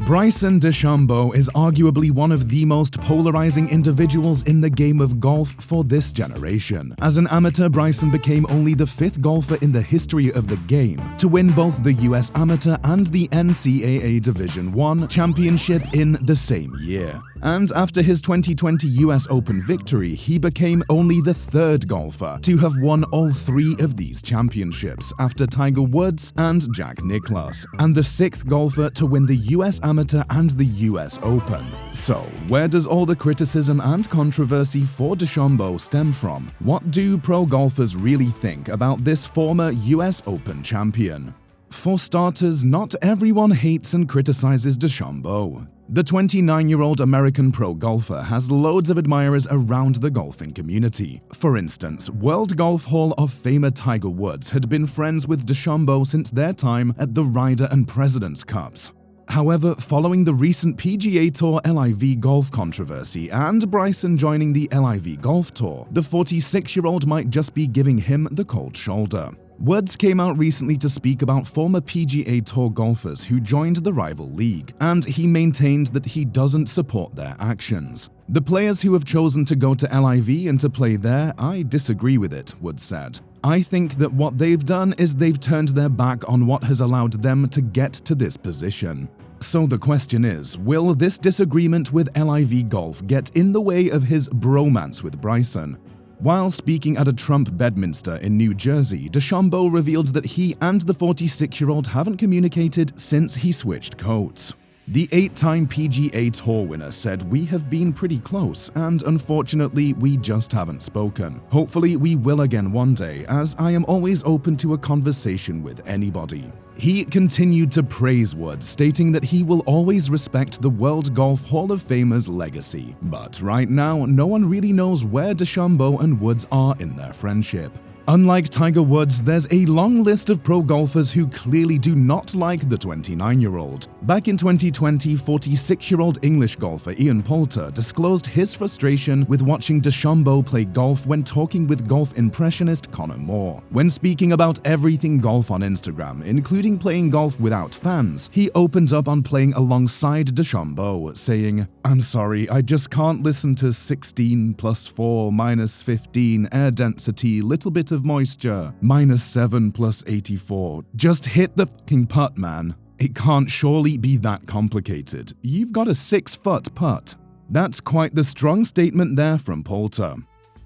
Bryson Dechambeau is arguably one of the most polarizing individuals in the game of golf for this generation. As an amateur, Bryson became only the 5th golfer in the history of the game to win both the U.S. Amateur and the NCAA Division I championship in the same year. And after his 2020 U.S. Open victory, he became only the 3rd golfer to have won all 3 of these championships after Tiger Woods and Jack Niklaus, and the 6th golfer to win the U.S. Amateur and the U.S. Open. So, where does all the criticism and controversy for Dechambeau stem from? What do pro golfers really think about this former U.S. Open champion? For starters, not everyone hates and criticizes Dechambeau. The 29-year-old American pro golfer has loads of admirers around the golfing community. For instance, World Golf Hall of Famer Tiger Woods had been friends with Dechambeau since their time at the Ryder and President's Cups. However, following the recent PGA Tour LIV golf controversy and Bryson joining the LIV Golf Tour, the 46-year-old might just be giving him the cold shoulder. Woods came out recently to speak about former PGA Tour golfers who joined the rival league, and he maintained that he doesn't support their actions. The players who have chosen to go to LIV and to play there, I disagree with it, Woods said. I think that what they've done is they've turned their back on what has allowed them to get to this position. So the question is, will this disagreement with LIV Golf get in the way of his bromance with Bryson? While speaking at a Trump Bedminster in New Jersey, Dechambeau revealed that he and the 46-year-old haven't communicated since he switched coats. The 8-time PGA Tour winner said, "We have been pretty close, and unfortunately, we just haven't spoken. Hopefully, we will again one day, as I am always open to a conversation with anybody." He continued to praise Woods, stating that he will always respect the World Golf Hall of Famer's legacy. But right now, no one really knows where Dechambeau and Woods are in their friendship. Unlike Tiger Woods, there's a long list of pro golfers who clearly do not like the 29-year-old. Back in 2020, 46-year-old English golfer Ian Poulter disclosed his frustration with watching Dechambeau play golf when talking with golf impressionist Connor Moore. When speaking about everything golf on Instagram, including playing golf without fans, he opened up on playing alongside Dechambeau, saying, "I'm sorry, I just can't listen to 16 plus 4 minus 15 air density, little bit of moisture, minus 7 plus 84. Just hit the fucking putt, man. It can't surely be that complicated. You've got a 6-foot putt." That's quite the strong statement there from Poulter.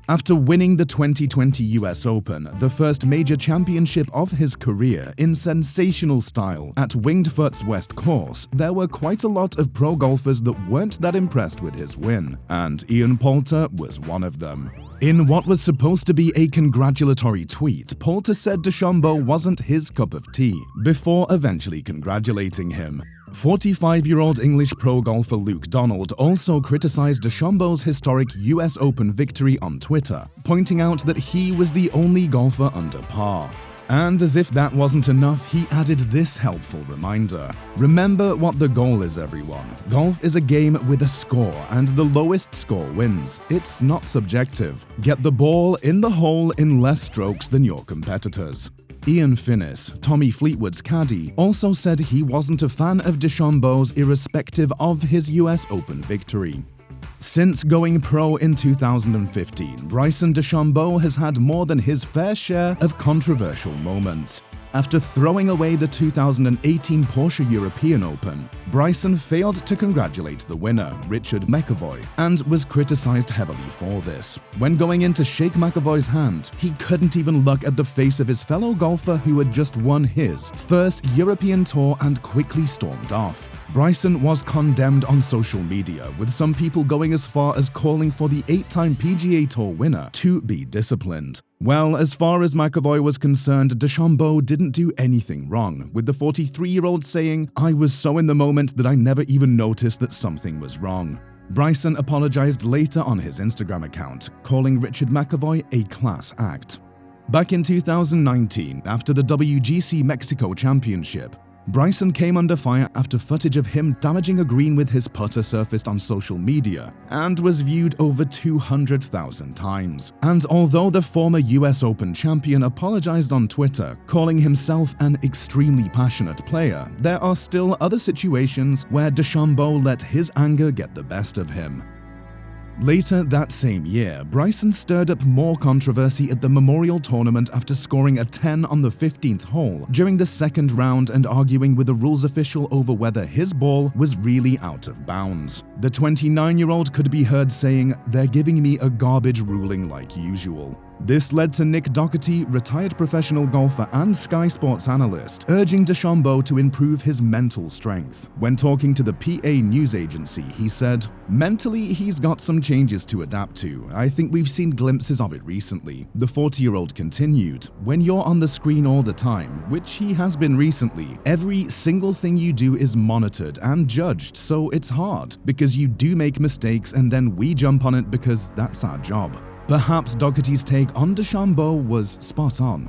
After winning the 2020 U.S. Open, the first major championship of his career, in sensational style at Winged Foot's West Course, there were quite a lot of pro golfers that weren't that impressed with his win, and Ian Poulter was one of them. In what was supposed to be a congratulatory tweet, Poulter said Dechambeau wasn't his cup of tea, before eventually congratulating him. 45-year-old English pro golfer Luke Donald also criticized Dechambeau's historic U.S. Open victory on Twitter, pointing out that he was the only golfer under par. And as if that wasn't enough, he added this helpful reminder. Remember what the goal is, everyone. Golf is a game with a score, and the lowest score wins. It's not subjective. Get the ball in the hole in less strokes than your competitors. Ian Finnis, Tommy Fleetwood's caddy, also said he wasn't a fan of Dechambeau's irrespective of his U.S. Open victory. Since going pro in 2015, Bryson Dechambeau has had more than his fair share of controversial moments. After throwing away the 2018 Porsche European Open, Bryson failed to congratulate the winner, Richard McAvoy, and was criticized heavily for this. When going in to shake McAvoy's hand, he couldn't even look at the face of his fellow golfer who had just won his first European Tour and quickly stormed off. Bryson was condemned on social media, with some people going as far as calling for the 8-time PGA Tour winner to be disciplined. Well, as far as McAvoy was concerned, Dechambeau didn't do anything wrong, with the 43-year-old saying, "I was so in the moment that I never even noticed that something was wrong." Bryson apologized later on his Instagram account, calling Richard McAvoy a class act. Back in 2019, after the WGC Mexico Championship, Bryson came under fire after footage of him damaging a green with his putter surfaced on social media and was viewed over 200,000 times. And although the former U.S Open champion apologized on Twitter, calling himself an extremely passionate player, there are still other situations where Dechambeau let his anger get the best of him. Later that same year, Bryson stirred up more controversy at the Memorial Tournament after scoring a 10 on the 15th hole during the second round and arguing with a rules official over whether his ball was really out of bounds. The 29-year-old could be heard saying, "They're giving me a garbage ruling like usual." This led to Nick Doherty, retired professional golfer and Sky Sports analyst, urging Dechambeau to improve his mental strength. When talking to the PA news agency, he said, "Mentally, he's got some changes to adapt to. I think we've seen glimpses of it recently." The 40-year-old continued, "When you're on the screen all the time, which he has been recently, every single thing you do is monitored and judged, so it's hard, because you do make mistakes and then we jump on it because that's our job." Perhaps Doherty's take on Dechambeau was spot on.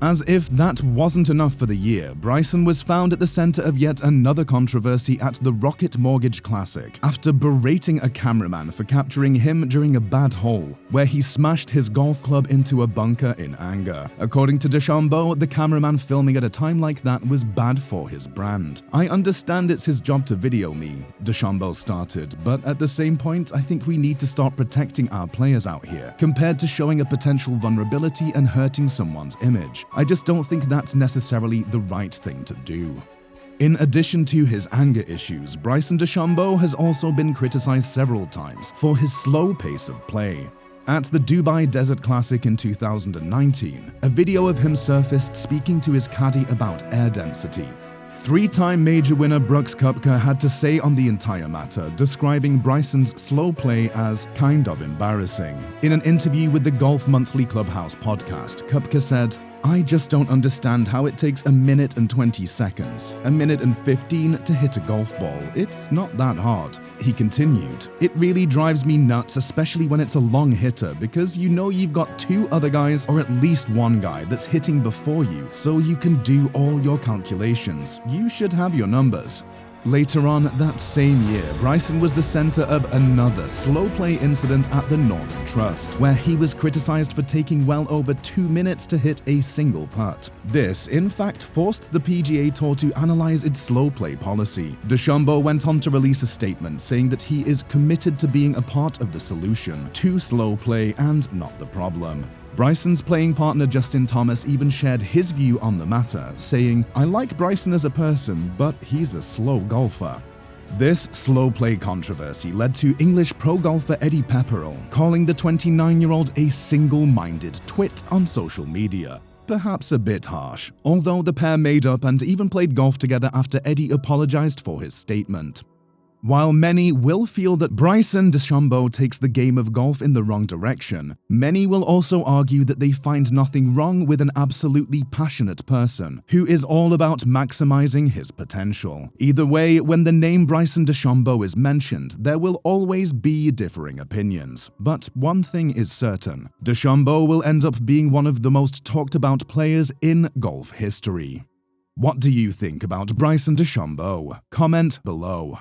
As if that wasn't enough for the year, Bryson was found at the center of yet another controversy at the Rocket Mortgage Classic after berating a cameraman for capturing him during a bad hole, where he smashed his golf club into a bunker in anger. According to Dechambeau, the cameraman filming at a time like that was bad for his brand. "I understand it's his job to video me," Dechambeau started, "but at the same point, I think we need to start protecting our players out here, compared to showing a potential vulnerability and hurting someone's image. I just don't think that's necessarily the right thing to do." In addition to his anger issues, Bryson Dechambeau has also been criticized several times for his slow pace of play. At the Dubai Desert Classic in 2019, a video of him surfaced speaking to his caddy about air density. Three-time major winner Brooks Koepka had to say on the entire matter, describing Bryson's slow play as kind of embarrassing. In an interview with the Golf Monthly Clubhouse podcast, Koepka said, "I just don't understand how it takes a minute and 20 seconds, a minute and 15 to hit a golf ball. It's not that hard." He continued, "It really drives me nuts, especially when it's a long hitter, because you know you've got two other guys or at least one guy that's hitting before you, so you can do all your calculations. You should have your numbers." Later on that same year, Bryson was the center of another slow play incident at the Northern Trust, where he was criticized for taking well over 2 minutes to hit a single putt. This, in fact, forced the PGA Tour to analyze its slow play policy. Dechambeau went on to release a statement saying that he is committed to being a part of the solution to slow play and not the problem. Bryson's playing partner Justin Thomas even shared his view on the matter, saying, "I like Bryson as a person, but he's a slow golfer." This slow play controversy led to English pro golfer Eddie Pepperell calling the 29-year-old a single-minded twit on social media. Perhaps a bit harsh, although the pair made up and even played golf together after Eddie apologized for his statement. While many will feel that Bryson Dechambeau takes the game of golf in the wrong direction, many will also argue that they find nothing wrong with an absolutely passionate person who is all about maximizing his potential. Either way, when the name Bryson Dechambeau is mentioned, there will always be differing opinions. But one thing is certain, Dechambeau will end up being one of the most talked about players in golf history. What do you think about Bryson Dechambeau? Comment below.